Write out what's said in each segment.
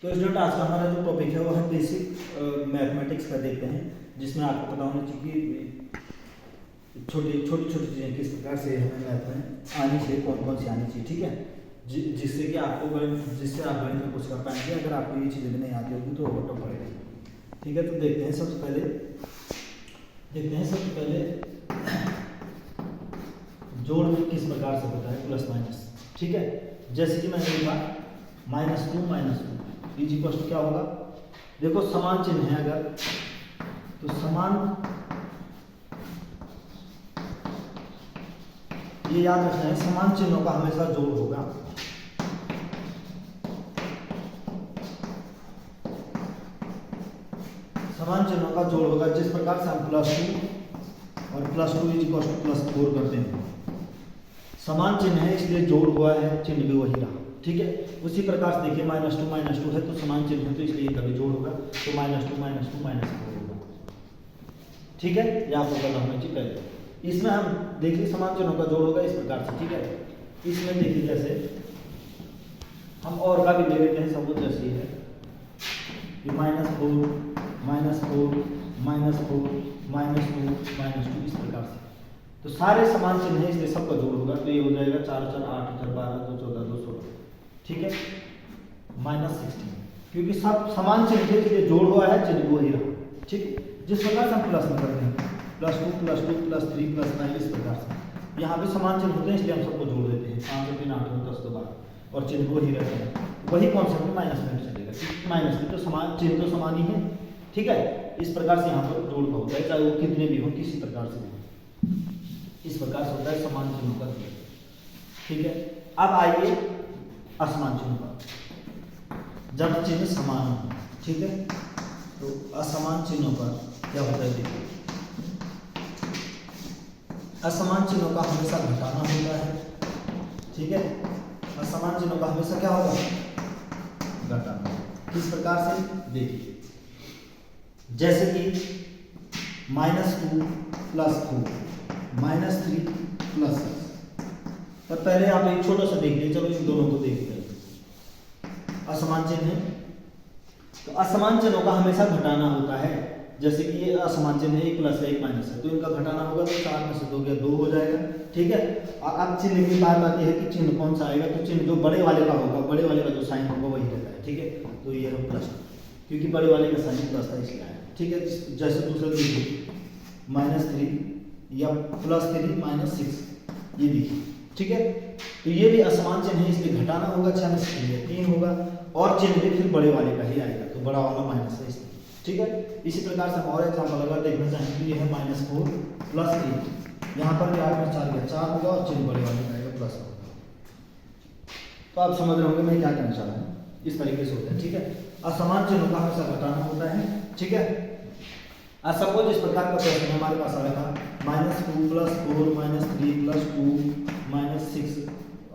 तो स्टूडेंट आज का हमारा जो टॉपिक है वो है बेसिक मैथमेटिक्स का देखते हैं, जिसमें आपको पता होना चाहिए कि छोटी छोटी चीज़ें किस प्रकार से हमें मैथ में आनी चाहिए, कौन कौन सी आनी चाहिए, ठीक है। जिससे कि आपको जिससे आप गणित में कुछ कर पाएंगे। अगर आपको ये चीज़ें नहीं आती होगी तो ऑटो पड़ेगा, ठीक है। तो देखते हैं सबसे पहले जोड़ किस प्रकार से होता है, प्लस माइनस, ठीक है। जैसे कि मैंने लिखा -2 इज इक्वल टू क्या होगा, देखो समान चिन्ह है अगर तो समान, ये याद रखना है समान चिन्हों का हमेशा जोड़ होगा। समान चिन्हों का जोड़ होगा, जिस प्रकार से हम +2 और +2 इज इक्वल टू +4 करते हैं। समान चिन्ह है इसलिए जोड़ हुआ है, चिन्ह भी वही रहा, ठीक है। उसी प्रकार से देखिए -2 है तो समान चिन्ह है तो इसलिए कभी जोड़ होगा, तो -2 -4 होगा, ठीक है। ये आपको पता होना चाहिए पहले। इसमें हम देखिए समान चिन्हों का जोड़ होगा इस प्रकार से, ठीक है। इसमें देखिए जैसे हम और का भी ले लेते हैं, सबूत जैसी है -4 -4 -2 इस प्रकार से, तो सारे समान चिन्ह है इसलिए सबका जोड़ होगा। तो ये हो जाएगा 4 4 8 4 12 2 14 2 16, ठीक है, -16, क्योंकि सब समान चिन्ह थे इसलिए जोड़ हुआ है, चिन्ह वो ही रहा, ठीक। जिस प्रकार से हम प्लस में करते हैं +2 +2 +3 +9 इस प्रकार से, यहाँ भी समान चिन्ह होते हैं इसलिए हम सबको जोड़ देते हैं, 5 3 8 10 12 और चिन्ह वो ही रहता है। वही कॉन्सेप्ट माइनस में चलेगा, माइनस में तो समान चिन्ह तो समान ही है, ठीक है। इस प्रकार से यहाँ पर जोड़ होता है, चाहे वो कितने भी हो, किसी प्रकार से भी इस प्रकार से होता है समान चिन्हों का जोड़, ठीक है। अब आइए असमान चिन्हों पर, जब चिन्ह समान हो, ठीक है, तो असमान चिन्हों पर क्या होता है, देखिए असमान चिन्हों का हमेशा घटाना होता है, ठीक है। असमान चिन्हों का हमेशा क्या होगा, घटाना। किस प्रकार से, देखिए जैसे कि -2 +4 -3 +6, पर पहले आप एक छोटा सा देख लीजिए, चलो इन दोनों को देखते हैं। असमान चिन्ह है तो असमान चिन्हों का हमेशा घटाना होता है। जैसे कि ये असमान चिन्ह है, एक प्लस है एक माइनस है, तो इनका घटाना होगा तो 4 में से 2 गया 2 हो जाएगा, ठीक है। और अब चिन्ह की बात आती है कि चिन्ह कौन सा आएगा, तो चिन्ह जो बड़े वाले का होगा, बड़े वाले का जो साइन होगा वही रहता है, ठीक है। तो ये है प्लस, क्योंकि बड़े वाले का साइन प्लस था इसलिए आया, ठीक है। जैसे दूसरा देखिए -3 या +3 -6, ये देखिए, ठीक है। तो ये भी असमान चिन्ह है इसलिए घटाना होगा, 6 में से 3 होगा, और चिन्ह भी फिर बड़े वाले का ही आएगा, तो बड़ा वाला माइनस है इसलिए, ठीक है। इसी प्रकार से हम और एग्जाम्पल अगर देखना चाहें तो ये है -4 +3, यहाँ पर भी 8 में 4 गया 4 होगा और चिन्ह बड़े वाले का आएगा प्लस होगा। तो आप समझ रहे होंगे मैं क्या कहना चाह रहा हूँ, इस तरीके से होता है, ठीक है। असमान चिन्हों का हमेशा घटाना होता है, ठीक है। सपोज इस प्रकार का प्रश्न हमारे पास आ रहा था -2 +4 -3 +2 -6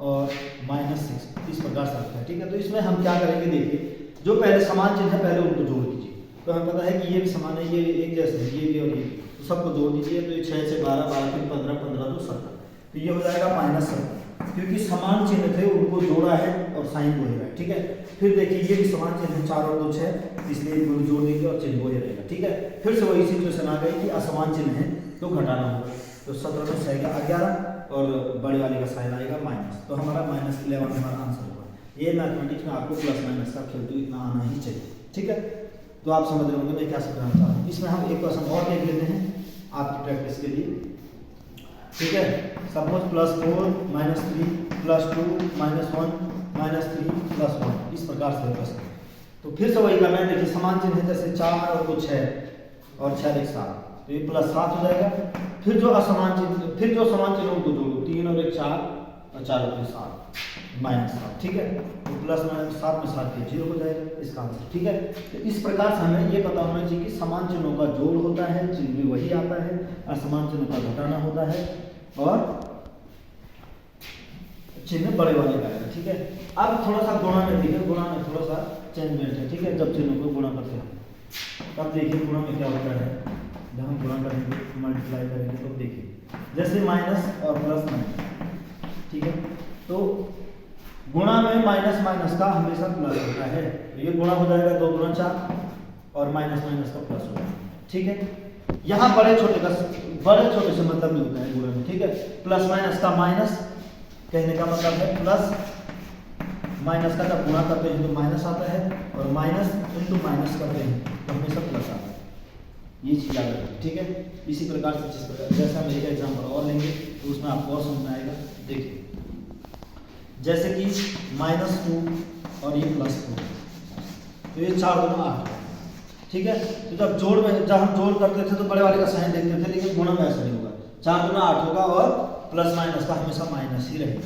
और -6 इस प्रकार से आता है, ठीक है। तो इसमें हम क्या करेंगे, देखिए जो पहले समान चिन्ह है पहले उनको जोड़ दीजिए, तो हमें पता है कि ये भी समान है, ये एक जैसे है, ये भी और ये भी, तो सबको जोड़ दीजिए। तो ये 6 से 12 12 फिर 15 15 तो 17, तो ये हो जाएगा -17, क्योंकि समान चिन्ह थे उनको जोड़ा है और साइन वही है, ठीक है। फिर देखिए ये भी समान चिन्ह है, 4 और 2 6, इसलिए इनको जोड़ देंगे और चिन्ह वही रहेगा, ठीक है। फिर से वही सिचुएशन आ गई कि असमान चिन्ह है तो घटाना होगा, तो 17 में 6 11 और बड़े वाले का साइन आएगा माइनस, तो हमारा -11 हमारा आंसर होगा। ये मैथमेटिक्स में आपको प्लस माइनस का खेल तो इतना आना ही चाहिए, ठीक है। तो आप समझ रहे होंगे मैं क्या समझाना चाह रहा हूँ। इसमें हम एक क्वेश्चन और देख लेते हैं आपकी प्रैक्टिस के लिए, ठीक है। सपोज +4 -3 +2 -1 -3 +1 इस प्रकार से क्वेश्चन। तो फिर से वही करना है, देखिए समान चिन्ह है, जैसे 4 और कुछ है और 6 एक 7, तो ये +7 हो जाएगा। फिर जो असमान चिन्ह, फिर जो समान चिन्ह उनको जोड़ो, 3 और 1 4 और 4 और 7 -7, ठीक है। तो +7 में 7 0 हो जाएगा इसका आंसर, ठीक है। तो इस प्रकार से हमें ये पता होना चाहिए कि समान चिन्हों का जोड़ होता है, चिन्ह भी वही आता है, असमान चिन्हों का घटाना होता है और चिन्ह बड़े वाले का आएगा, ठीक है। अब थोड़ा सा गुणा में देखिए, गुणा में थोड़ा सा चेंजमेंट है, ठीक है। जब चिन्हों को गुणा करते हैं तब देखिए गुणा में क्या होता है, जब हम गुणा करेंगे मल्टीप्लाई करेंगे तो देखिए जैसे माइनस और प्लस माइनस, ठीक है। तो गुणा में माइनस माइनस का हमेशा प्लस होता है, तो ये गुणा हो जाएगा 2 दूना 4 और माइनस माइनस का प्लस हो जाएगा। ठीक है, यहाँ बड़े छोटे से मतलब नहीं होता है गुणा में। ठीक है, प्लस माइनस का माइनस कहने का मतलब है प्लस माइनस का जब गुणा करते हैं तो माइनस आता है और माइनस इंटू माइनस करते हैं तो हमेशा प्लस आता है। ये चीज याद रखें। ठीक है, इसी प्रकार से जिस प्रकार जैसा हम एक एग्जाम्पल और लेंगे तो उसमें आपको और समझ में आएगा। देखिए जैसे कि -2 और ये +2 तो ये 4 दूना 8। ठीक है, तो जब हम जोड़ करते थे तो बड़े वाले का साइन देखते थे, लेकिन गुणा में ऐसा नहीं होगा। 4 दूना 8 होगा और प्लस माइनस का हमेशा माइनस ही रहेगा।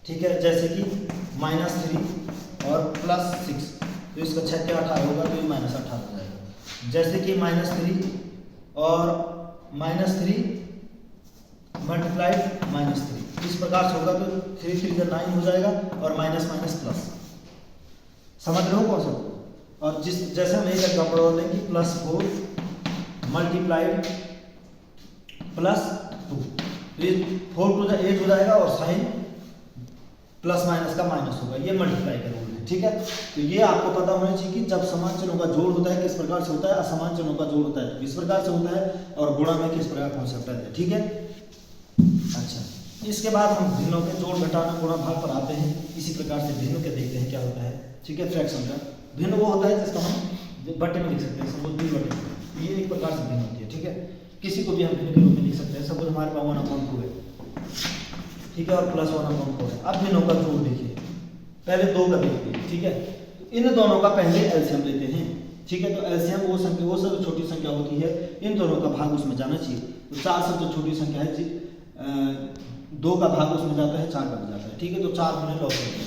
ठीक है, जैसे कि -3 और +6 तो इसका 6 के 18 होगा तो ये -18 हो जाएगा। जैसे कि -3 और -3 मल्टीप्लाइड -3 इस प्रकार से होगा तो 3 3 9 हो जाएगा और माइनस माइनस प्लस। समझ रहे हो कौन सा? और जैसे हम एक एग्जाम्पल और लेंगे +4 मल्टीप्लाइड +2 तो ये 4 टू 8 हो जाएगा और साइन प्लस माइनस का माइनस होगा। ये मल्टीप्लाई का रूल है। ठीक है, तो ये आपको पता होना चाहिए कि जब समान चिन्हों का जोड़ होता है किस प्रकार से होता है, असमान चिन्हों का जोड़ होता है किस प्रकार से होता है और गुणा में किस प्रकार कॉन्सेप्ट है। ठीक है, अच्छा, इसके बाद हम भिन्नों के जोड़ घटाना गुणा भाग पर आते हैं। इसी प्रकार से भिन्न के देखते हैं क्या होता है। ठीक है, फ्रैक्शन का भिन्न वो होता है जिसको हम बटे में लिख सकते हैं। सपोज 2 बटे, ये एक प्रकार से भिन्न होती है। ठीक है, किसी को भी हम भिन्न के रूप में लिख सकते हैं। सपोज हमारे पास 1/2 है। ठीक है, और +1/4 है। अब भिन्नों का जोड़ देखिए, पहले 2 का देखते हैं। ठीक है, इन दोनों का पहले एलसीएम लेते हैं। ठीक है, तो एलसीएम वो सबसे छोटी संख्या होती है, इन दोनों का भाग उसमें जाना चाहिए। तो 4 सबसे छोटी संख्या है, 2 का भाग उसमें जाता है, 4 का भी जाता है। ठीक है, तो 4 गुने 900 ले लिया।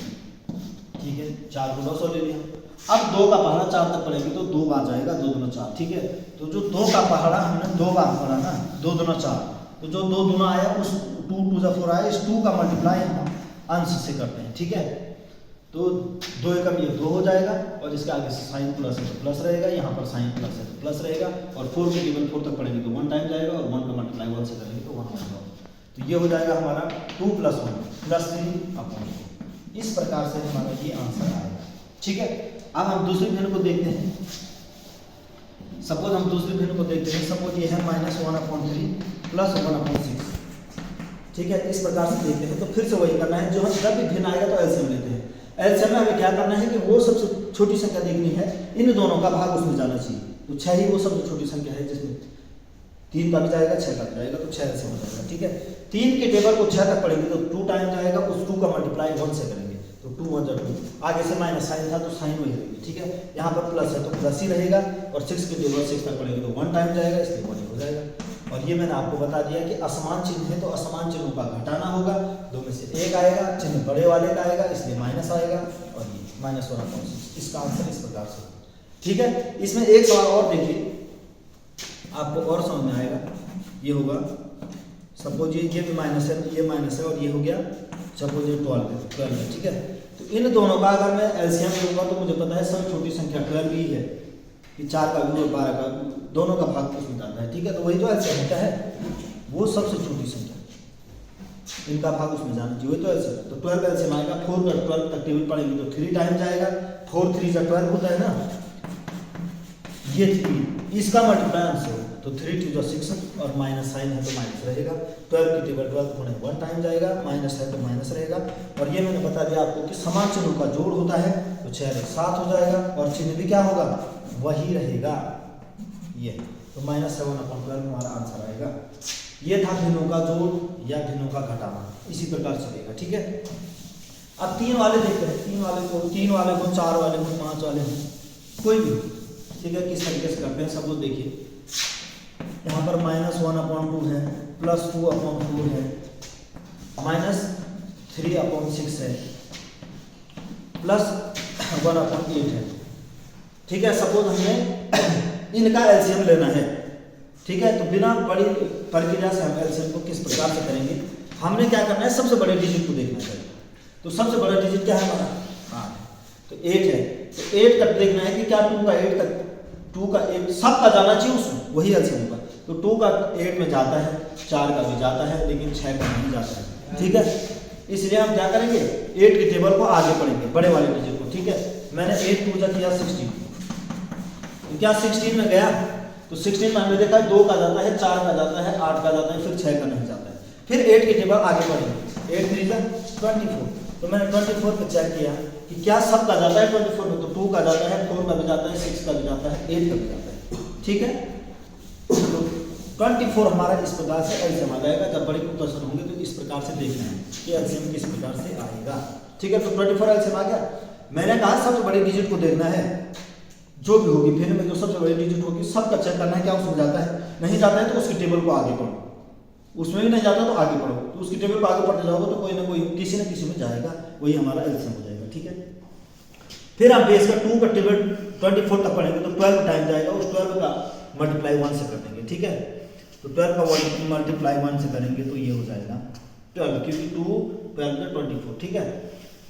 ठीक है, 4 को 900 ले लिया। अब 2 का पहाड़ा 4 तक पड़ेगी तो 2 बार जाएगा, 2 दूना 4। ठीक है, तो जो 2 का पहाड़ा हमने 2 बार पढ़ा ना, 2 दूना 4, तो जो 2 दूना आया उस 2 2 4 आया, इस 2 का मल्टीप्लाई हम अंश से करते हैं। ठीक है, तो 2 एकम ये 2 हो जाएगा और इसके आगे से साइन प्लस है तो प्लस रहेगा, यहाँ पर साइन प्लस है तो प्लस रहेगा और 4 के टेबल 4 तक पढ़ेंगे तो 1 टाइम जाएगा और 1 का मल्टीप्लाई 1 से करेंगे तो 1 होगा। तो ये हो जाएगा हमारा 2 + 1 + 3/4। इस प्रकार से हमारा ये आंसर आएगा। ठीक है, अब हम दूसरी भिन्न को देखते हैं। सपोज हम दूसरी भिन्न को देखते हैं। सपोज ये है -1/3 + 1/6। ठीक है, इस प्रकार से देखते हैं। तो फिर से वही करना है, जो हम जब भी भिन्न आएगा तो एलसीएम लेते हैं। एलसीएम में हमें क्या करना है कि वो सबसे छोटी संख्या देखनी है, इन दोनों का भाग उसमें जाना चाहिए। तो 6 ही वो सबसे छोटी संख्या है जिसमें 3 का भी जाएगा, 6 का भी जाएगा, तो 6 एलसीएम हो जाएगा। ठीक है, 3 के टेबल को 6 तक पढ़ेंगे तो 2 टाइम जाएगा, उस 2 का मल्टीप्लाई 1 से करेंगे तो 2 1 2, आगे से माइनस साइन था तो साइन वही रहेगी। ठीक है, यहाँ पर प्लस है तो प्लस ही रहेगा और 6 के टेबल 6 तक पढ़ेंगे तो 1 टाइम जाएगा, इसलिए 1 हो जाएगा। और ये मैंने आपको बता दिया कि असमान चिन्ह है तो असमान चिन्हों का घटाना होगा, 2 में से 1 आएगा, चिन्ह बड़े वाले का आएगा इसलिए माइनस आएगा और ये -1/6। इसका आंसर इस प्रकार से। ठीक है, इसमें एक सवाल और देखिए, आपको और समझ में आएगा। ये होगा सपोज ये भी माइनस है, ये माइनस है और ये हो गया सपोज ये 12 है। ठीक है, तो इन दोनों का अगर मैं एलसीएम लूंगा तो मुझे पता है सबसे छोटी संख्या 12 ही है कि 4 का भी और 12 का दोनों का भाग उसमें जाता है। ठीक है, तो वही तो एलसीएम होता है, वो सबसे छोटी संख्या, इनका भाग उसमें जाना चाहिए, वही तो एलसीएम। तो 12 एलसीएम आएगा, 4 का 12 तक टेबल पढ़ेंगे तो 3 टाइम जाएगा, 4 3 जा 12 होता है ना, ये 3 इसका मल्टीप्लाई अंश हो तो 3 2 जा 6 और माइनस साइन है तो माइनस रहेगा। 12 की टेबल 12 गुणे 1 टाइम जाएगा, माइनस है तो माइनस रहेगा। और ये मैंने बता दिया आपको कि समान चिन्हों का जोड़ होता है तो 6 और 7 हो जाएगा और चिन्ह भी क्या होगा, वही रहेगा। ये तो -7/12 हमारा आंसर आएगा। ये था भिन्नों का जोड़ या भिन्नों का घटाना, इसी प्रकार चलेगा। ठीक है, अब 3 वाले देखते हैं। 3 वाले को 4 वाले को 5 वाले को कोई भी, ठीक है, किस तरीके से करते हैं। सब लोग देखिए, यहाँ पर -1/2 है, +2/4 है, -3/6 है, +1/8 है। ठीक है, सपोज हमें इनका एलसीएम लेना है। ठीक है, तो बिना बड़ी प्रक्रिया से हम एलसीएम को किस प्रकार से करेंगे, हमने क्या करना है, सबसे बड़े डिजिट को देखना चाहिए। तो सबसे बड़ा डिजिट क्या है हमारा, 8, तो 8 है। तो 8 का देखना है कि क्या 2 का 8 तक 2 का 8 सब का जाना चाहिए उसमें, वही एलसीएम होगा। तो 2 का 8 में जाता है, 4 का भी जाता है, लेकिन 6 का नहीं जाता है। ठीक है, इसलिए हम क्या करेंगे, 8 के टेबल को आगे पढ़ेंगे, बड़े वाले डिजिट को। ठीक है, मैंने 8 टू जा किया 16, तो क्या 16 में गया, तो 16 में हमने देखा 2 का जाता है, 4 का जाता है, 8 का जाता है, फिर 6 का नहीं जाता है। फिर 8 की टेबल आगे बढ़ेंगे, 8 3 24, तो मैंने 24 पे चेक किया कि क्या सब का जाता है 24 में, तो 2 का जाता है, 4 का भी जाता है, 6 का भी जाता है, 8 का भी जाता है, ठीक है। तो 24 हमारा इस प्रकार से एलसीएम आ जाएगा। जब बड़े क्वेश्चन होंगे तो इस प्रकार से देखना है कि एलसीएम किस प्रकार से आएगा, ठीक है। तो 24 एलसीएम आ गया। मैंने कहा सबसे बड़ी डिजिट को देखना है, जो भी होगी फिर में जो सबसे बड़ी डिजिट होगी सबका चेक करना है क्या उसमें जाता है, नहीं जाता है तो उसकी टेबल को आगे पढ़ो, उसमें भी नहीं जाता तो आगे पढ़ो, तो उसकी टेबल को आगे पढ़ते जाओगे तो कोई ना कोई किसी न किसी में जाएगा, वही हमारा एलसीएम हो जाएगा, ठीक है। फिर आप बेस का 2 का टेबल 24 तक पढ़ेंगे तो 12 टाइम जाएगा, उस 12 का मल्टीप्लाई 1 से कर देंगे, ठीक है। तो 12 का मल्टीप्लाई 1 से करेंगे तो ये हो जाएगा 12, क्योंकि 2 12 का 24, ठीक है।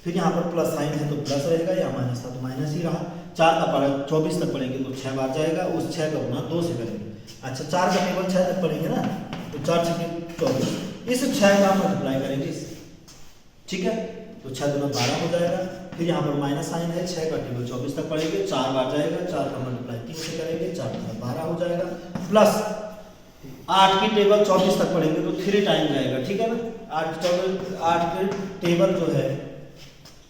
फिर यहाँ पर प्लस साइन है तो प्लस रहेगा, या माइनस था तो माइनस ही रहा। 4 का पढ़ा 24 तक पढ़ेंगे तो 6 बार जाएगा, उस 6 का गुना 2 से करेंगे। अच्छा 4 का टेबल 6 तक पढ़ेंगे ना, तो 4 6 24, इस 6 का मल्टीप्लाई करेंगे, ठीक है। तो 6 दूना 12 हो जाएगा। फिर यहाँ पर माइनस साइन है, 6 का टेबल 24 तक पढ़ेंगे, 4 बार जाएगा, 4 का मल्टीप्लाई 3 से करेंगे, 4 दूना 12 हो जाएगा। प्लस 8 की टेबल 24 तक पढ़ेंगे तो 3 टाइम जाएगा, ठीक है ना। 8 की टेबल जो है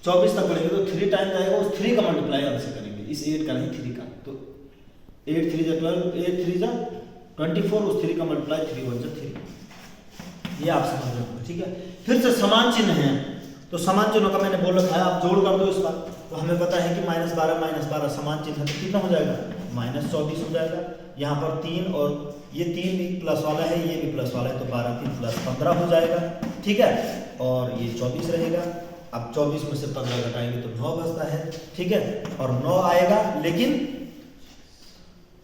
24 तक पढ़ेंगे तो 3 टाइम जाएगा, उस 3 का मल्टीप्लाई अब से करेंगे, इस 8 का नहीं 3 का। तो 8 3 जा 12, 8 3 जा 24, उस 3 का मल्टीप्लाई 3 1 जा 3, ये आप समझ रहे होंगे, ठीक है। फिर से समान चिन्ह है, तो समान चिन्हों का मैंने बोल रखा है, आप जोड़ कर दो इसका, तो हमें पता है कि -12 समान चिन्ह है तो कितना हो जाएगा, -24 हो जाएगा। यहाँ पर 3 और ये 3 भी प्लस वाला है, ये भी प्लस वाला है, तो 12 3 प्लस 15 हो जाएगा, ठीक है। और ये 24 रहेगा। अब 24 में से 15 घटाएंगे तो 9 बचता है, ठीक है। और 9 आएगा, लेकिन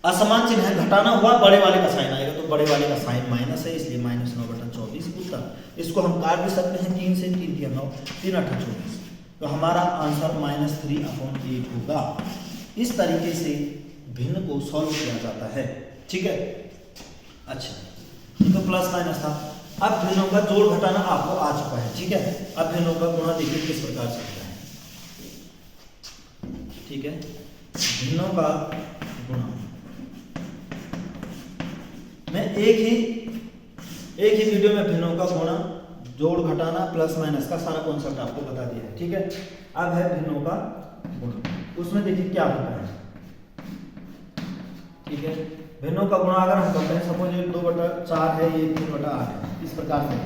असमान चिन्ह है, घटाना हुआ बड़े वाले का साइन आएगा, तो बड़े वाले का साइन माइनस है, इसलिए -9/24 उत्तर। इसको हम काट भी सकते हैं, 3 से 3 दिया 9, 3 8 24, तो हमारा आंसर -3/8 होगा। इस तरीके से भिन्न को सॉल्व किया जाता है, ठीक है। अच्छा, ये तो प्लस माइनस था। अब भिन्नों का जोड़ घटाना आपको आ चुका है, ठीक है। अब भिन्नों का गुणा देखिए किस प्रकार से होता है, ठीक है। भिन्नों का गुणा मैं एक ही वीडियो में भिन्नों का गुणा, जोड़ घटाना, प्लस माइनस का सारा कॉन्सेप्ट आपको बता दिया है, ठीक है। अब है भिन्नों का गुणा, उसमें देखिए क्या होता है, ठीक है। भिन्नों का गुणा अगर हम करते हैं, सपोज ये 2/4 है, ये 3/8 है, इस प्रकार से,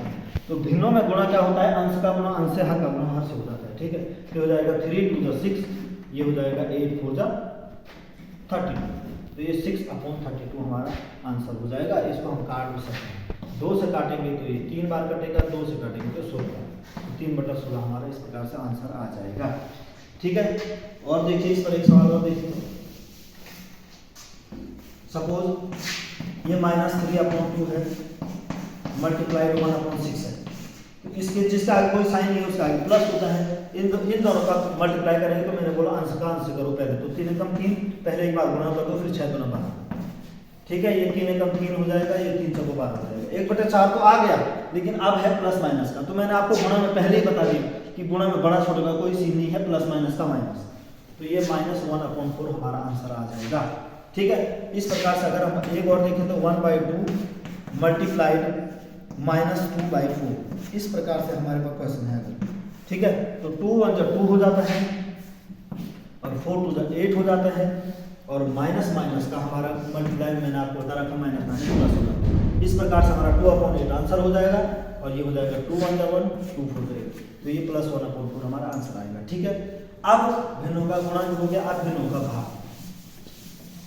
तो भिन्नों में गुणा क्या होता है, अंश का गुणा अंश से, हर का गुणा हर से हो जाता है, ठीक है। तो हो जाएगा 3 2 जा 6, ये हो जाएगा 8 4 जा 32, तो ये 6/32 हमारा आंसर हो जाएगा। इसको हम काट भी सकते हैं, 2 से काटेंगे तो ये 3 बार कटेगा, 2 से काटेंगे तो 16, तो 3/16 हमारा इस प्रकार से आंसर आ जाएगा, ठीक है। और देखिए इस पर एक सवाल और देखिए, सपोज ये -3/2 है, मल्टीप्लाइड 1/6 है, तो इसके जिसका आगे कोई साइन नहीं है उसका आगे प्लस होता है। इन दोनों का मल्टीप्लाई करेंगे तो मैंने बोला अंश का अंश करो पहले, तो 3 एकम 3, पहले एक बार गुणा कर दो, फिर 6 दूना 12, ठीक है। ये 3 एकम 3 हो जाएगा, ये 3 चौको 12 हो जाएगा। 1/4 तो आ गया, लेकिन अब है प्लस माइनस का, तो मैंने आपको गुणा में पहले ही बता दिया कि गुणा में बड़ा छोटे का कोई सीन नहीं है, प्लस माइनस का माइनस, तो ये -1/4 हमारा आंसर आ जाएगा, ठीक है। इस प्रकार से अगर हम एक और देखें तो 1/2 मल्टीप्लाइड -2/4, इस प्रकार से हमारे पास क्वेश्चन है, ठीक है। तो 2 1 जा 2 हो जाता है, और 4 2 जा 8 हो जाता है, और माइनस माइनस का हमारा मल्टीप्लाई मैंने आपको बता रखा, माइनस प्लस हो जाता है। इस प्रकार से हमारा 2/8 आंसर हो जाएगा, और ये हो जाएगा 2 1 जा 1 2 4 जा 8, तो ये +1/4 हमारा आंसर आएगा, ठीक है। अब भिन्नों का गुणा हो गया, अब भिन्नों का भाग,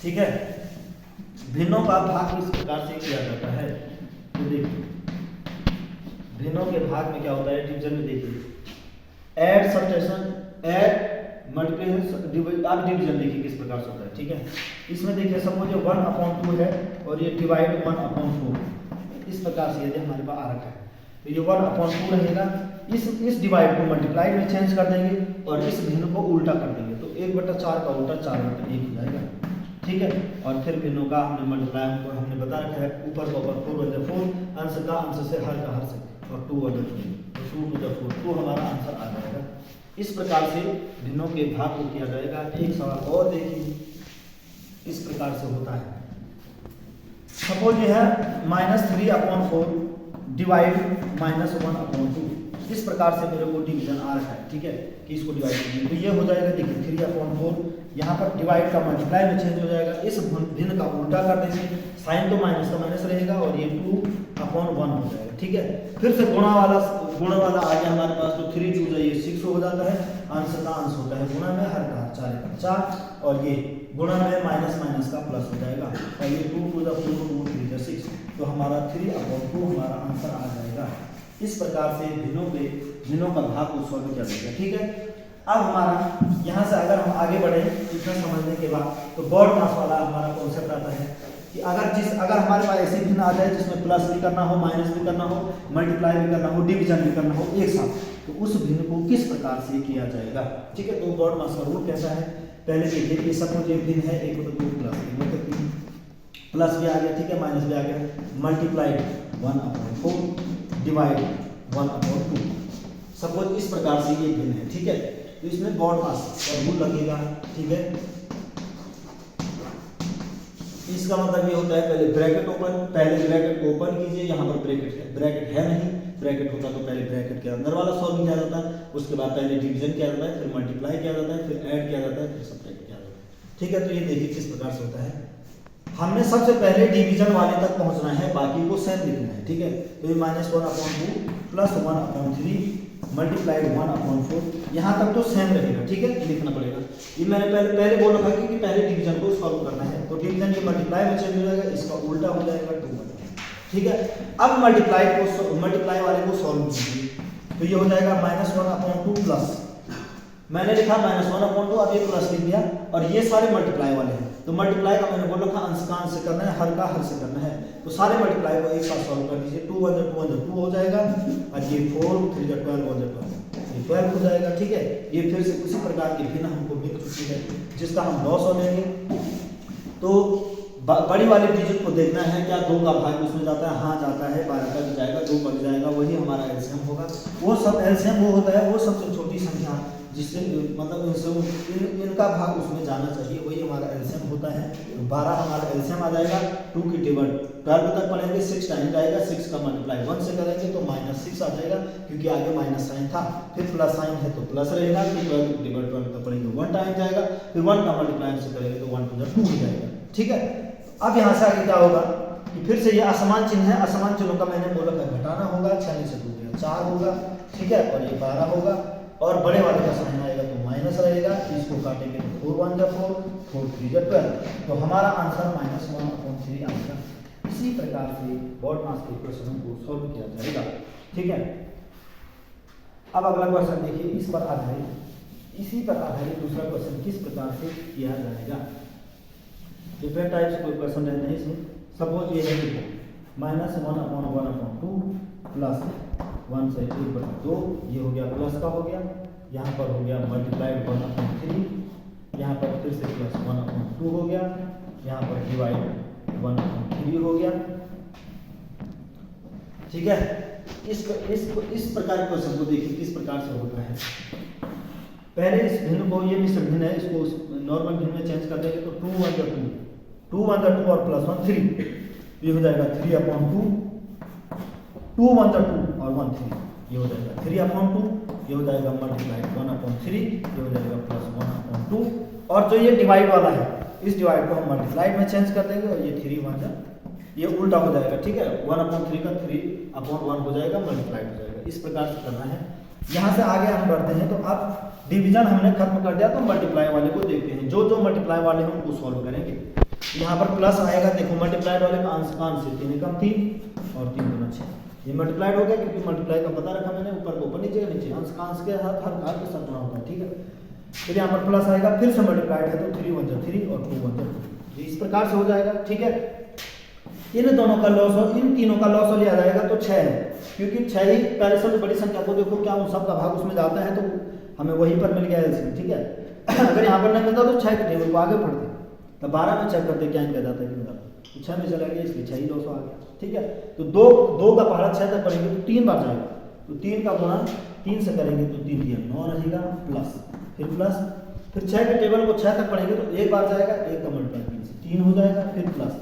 ठीक है। भिन्नों का भाग इस प्रकार से किया जाता है, तो देखिए भिन्नों के भाग में क्या होता है, डिवीजन में देखिए ऐड सब्ट्रैक्शन, ऐड मल्टीप्लिकेशन, आप डिवीजन देखिए किस प्रकार से होता है, ठीक है। इसमें देखिए सपोज 1/2 है, और ये डिवाइड 1/4, इस प्रकार से यदि हमारे पास आ रखा है, तो ये 1/2 रहेगा। इस डिवाइड को मल्टीप्लाइड में चेंज कर देंगे, और इस भिन्न को उल्टा कर देंगे, तो 1/4 का उल्टा 4/1 हो जाएगा, ठीक है। और फिर भिन्नों का हमने मल्टीप्लाई को हमने बता रखा है, ऊपर का ऊपर 4 1 जा 4, अंश का अंश से, हर का हर से, और 2 1 जा 2, तो 2 2 जा 4, तो हमारा आंसर आ जाएगा, इस प्रकार से भिन्नों के भाग को किया जाएगा। एक सवाल और देखिए, इस प्रकार से होता है। सपोज ये है -3/4 डिवाइड -1/2। इस प्रकार से मेरे को डिवीजन आ रहा है, ठीक है, कि इसको डिवाइड कीजिए। तो ये हो जाएगा, देखिए 3/4 यहाँ पर डिवाइड का मल्टीप्लाई में चेंज हो जाएगा। इस भिन्न का उल्टा कर देंगे, साइन तो माइनस का माइनस रहेगा और ये 2/1 हो जाएगा, ठीक है। फिर से गुणा वाला आ गया हमारे पास, तो 3 2 ये 6 हो जाता है। अंश का अंश होता है गुणा में, हर का 4 और ये गुणा में माइनस का प्लस हो जाएगा और ये 2 2 4 2 3 6, तो हमारा 3/2 हमारा आंसर आ जाएगा। इस प्रकार से भिन्नों का भाग को सॉल्व किया जाएगा, ठीक है। अब हमारा यहाँ से अगर हम आगे बढ़े इतना समझने के बाद, तो बॉड मास वाला हमारा कॉन्सेप्ट आता है कि अगर हमारे पास ऐसी भिन्न आ जाए जिसमें प्लस भी करना हो, माइनस भी करना हो, मल्टीप्लाई भी करना हो, डिवीजन भी करना हो एक साथ, तो उस भिन्न को किस प्रकार से किया जाएगा, ठीक है। तो बॉड मास का रूल कैसा है, पहले देखिए कि सपोज एक भिन्न है, एक मतलब 2 प्लस भी आ गया, ठीक है, माइनस भी आ गया, मल्टीप्लाई 1/4 डिवाइड 1/2। सपोज इस प्रकार से ये भिन्न है, ठीक है। तो इसमें बॉड मास का रूल लगेगा, ठीक है। इसका मतलब ये होता है, पहले ब्रैकेट को ओपन कीजिए, यहाँ पर ब्रैकेट है नहीं, ब्रैकेट होता तो पहले ब्रैकेट के अंदर वाला सॉल्व किया जाता है, उसके बाद पहले डिवीजन किया जाता है, फिर मल्टीप्लाई किया जाता है, फिर ऐड किया जाता है, फिर सब्ट्रैक्ट किया जाता है, ठीक है। तो ये देखिए किस प्रकार से होता है। हमने सबसे पहले डिवीजन वाले तक पहुंचना है, बाकी को सेम लिखना है, ठीक है। तो ये -1/2 प्लस 1/3 मल्टीप्लाइड 1/4, यहाँ तक तो सेम रहेगा, ठीक है, लिखना पड़ेगा। ये मैंने पहले बोल रखा कि पहले डिवीजन को सॉल्व करना है, तो डिवीजन ये मल्टीप्लाई में चेंज हो जाएगा, इसका उल्टा हो जाएगा 2, ठीक है। अब मल्टीप्लाई वाले को सॉल्व कीजिए, तो ये हो जाएगा -1/2 प्लस, मैंने लिखा -1/2, अब ये प्लस लिख दिया, और ये सारे मल्टीप्लाई वाले हैं। तो मल्टीप्लाई का मैंने बोल रखा अंश का अंश से करना है, हर का हर से करना है, तो सारे मल्टीप्लाई को एक साथ सॉल्व कर दीजिए। 2 1 2 हो जाएगा, और ये 4 3 12 ये 12 हो जाएगा, ठीक है। ये फिर से उसी प्रकार की भिन्न हमको मिल चुकी है, जिसका हम लॉस हो लेंगे। तो बड़ी वाली डिजिट को देखना है, क्या 2 का भाग उसमें जाता है, हाँ जाता है, 12 का भी जाएगा, 2 का भी जाएगा, वही हमारा एलसीएम होगा। वो सब एलसीएम वो होता है, वो सबसे छोटी संख्या जिससे मतलब इनका भाग उसमें जाना चाहिए, वही हमारा एलसीएम होता है। तो 12 हमारा एलसीएम आ जाएगा, 2 की टेबल 12 तक पढ़ेंगे, 6 टाइम जाएगा, 6 का मल्टीप्लाई 1 से करेंगे तो -6 आ जाएगा, क्योंकि आगे माइनस साइन था, फिर प्लस साइन है तो प्लस रहेगा, फिर 12 की टेबल 12 तक पढ़ेंगे 1 टाइम जाएगा, फिर 1 का मल्टीप्लाई से करेंगे तो 1 2 2 हो जाएगा, ठीक है। अब यहाँ से आगे क्या होगा कि फिर से ये असमान चिन्ह है, असमान चिन्हों का मैंने बोला था घटाना होगा, 6 में से 2 4 होगा, ठीक है, और ये 12 होगा, और बड़े वाले का साइन आएगा तो माइनस रहेगा, इसको काटेंगे तो 4 1 4 4 3 12, तो हमारा आंसर -1/3 आएगा। इसी प्रकार से बॉड मास के इक्वेशन को सॉल्व किया जाएगा, ठीक है। अब अगला क्वेश्चन देखिए, इसी पर आधारित दूसरा क्वेश्चन किस प्रकार से किया जाएगा। डिफरेंट टाइप से कोई क्वेश्चन रहते हैं इसमें। सपोज ये है -1/1/2 प्लस 1 से 1/2, ये हो गया प्लस का हो गया, यहाँ पर हो गया मल्टीप्लाइड 1/3, यहाँ पर फिर से प्लस 1/2 हो गया, यहाँ पर डिवाइड 1/3 हो गया, ठीक है। इस प्रकार के क्वेश्चन को देखिए किस प्रकार से होता है। पहले इस भिन्न को, ये मिश्र भिन्न है, इसको नॉर्मल भिन्न में चेंज कर देंगे तो 2 1 2 और प्लस 1 3, ये हो जाएगा 3/2, 2 1 2 और 1 3, ये हो जाएगा 3/2, ये हो जाएगा मल्टीप्लाइड 1/3, ये हो जाएगा प्लस 1/2, और जो ये डिवाइड वाला है, इस डिवाइड को हम मल्टीप्लाइड में चेंज कर देंगे, और ये 3 1 ये उल्टा हो जाएगा, ठीक है। 1/3 का 3/1 हो जाएगा, मल्टीप्लाइड हो जाएगा। इस प्रकार से करना है। यहाँ से आगे हम बढ़ते हैं, तो अब डिवीजन हमने खत्म कर दिया, तो मल्टीप्लाई वाले को देखते हैं। जो मल्टीप्लाई वाले हम उसको सॉल्व करेंगे। यहाँ पर प्लस आएगा, देखो मल्टीप्लाइड वाले का अंश का अंश से 3 कम 3 और 3 गुना 6, ये मल्टीप्लाइड हो गया, क्योंकि मल्टीप्लाई का पता रखा मैंने, ऊपर को ऊपर नीचे नीचे अंश का अंश के साथ हर भाग के साथ जुड़ा होता है, ठीक है। फिर यहाँ पर प्लस आएगा, फिर से मल्टीप्लाइड है तो 3 1 3 और 2 1 2, इस प्रकार से हो जाएगा, ठीक है। इन दोनों का लॉस और इन तीनों का लॉस लिया जाएगा तो 6 है, क्योंकि 6 ही पहले सबसे बड़ी संख्या को देखो क्या उन सब का भाग उसमें जाता है, तो हमें वहीं पर मिल गया एलसीएम, ठीक है। अगर यहाँ पर नहीं मिलता तो 6 के टेबल को आगे पढ़ते, तो 12 में चेक करते क्या इनका जाता है, तो 6 में चला गया, इसलिए 6 ही लॉस आ गया, ठीक है। तो 2 का पहाड़ा 6 तक पड़ेंगे तो 3 बार जाएगा, तो 3 का गुणा 3 से करेंगे तो 3 3 9 रहेगा, प्लस फिर 6 के टेबल को 6 तक पढ़ेंगे तो एक बार जाएगा, 1 का मल्टीप्लाई 3 से 3 हो जाएगा, फिर प्लस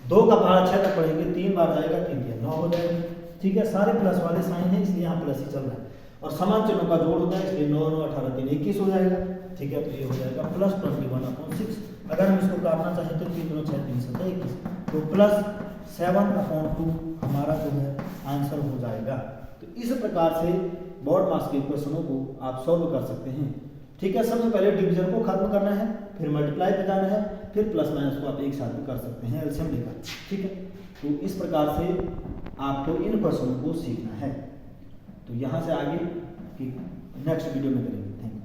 2 का पहाड़ा 6 तक पढ़ेंगे 3 बार जाएगा, 3 3 9 हो जाएगा। ठीक है, सारे प्लस वाले साइन है इसलिए यहाँ प्लस ही चल रहा है, और समान चिन्हों का जोड़ होता है इसलिए 9 9 18 3 21 हो जाएगा। ठीक है, तो ये हो जाएगा प्लस 21/6। अगर हम इसको काटना चाहें तो 3 2 6 3 7 21, तो प्लस 7/2 हमारा जो है आंसर हो जाएगा। तो इस प्रकार से बोर्ड मार्क्स के क्वेश्चनों को आप सॉल्व कर सकते हैं। ठीक है, सबसे पहले डिवीजन को खत्म करना है, फिर मल्टीप्लाई पे जाना है, फिर प्लस माइनस को आप एक साथ भी कर सकते हैं एलसीएम लेकर। ठीक है, तो इस प्रकार से आपको इन क्वेश्चनों को सीखना है। तो यहाँ से आगे की नेक्स्ट वीडियो में करेंगे। Thank you.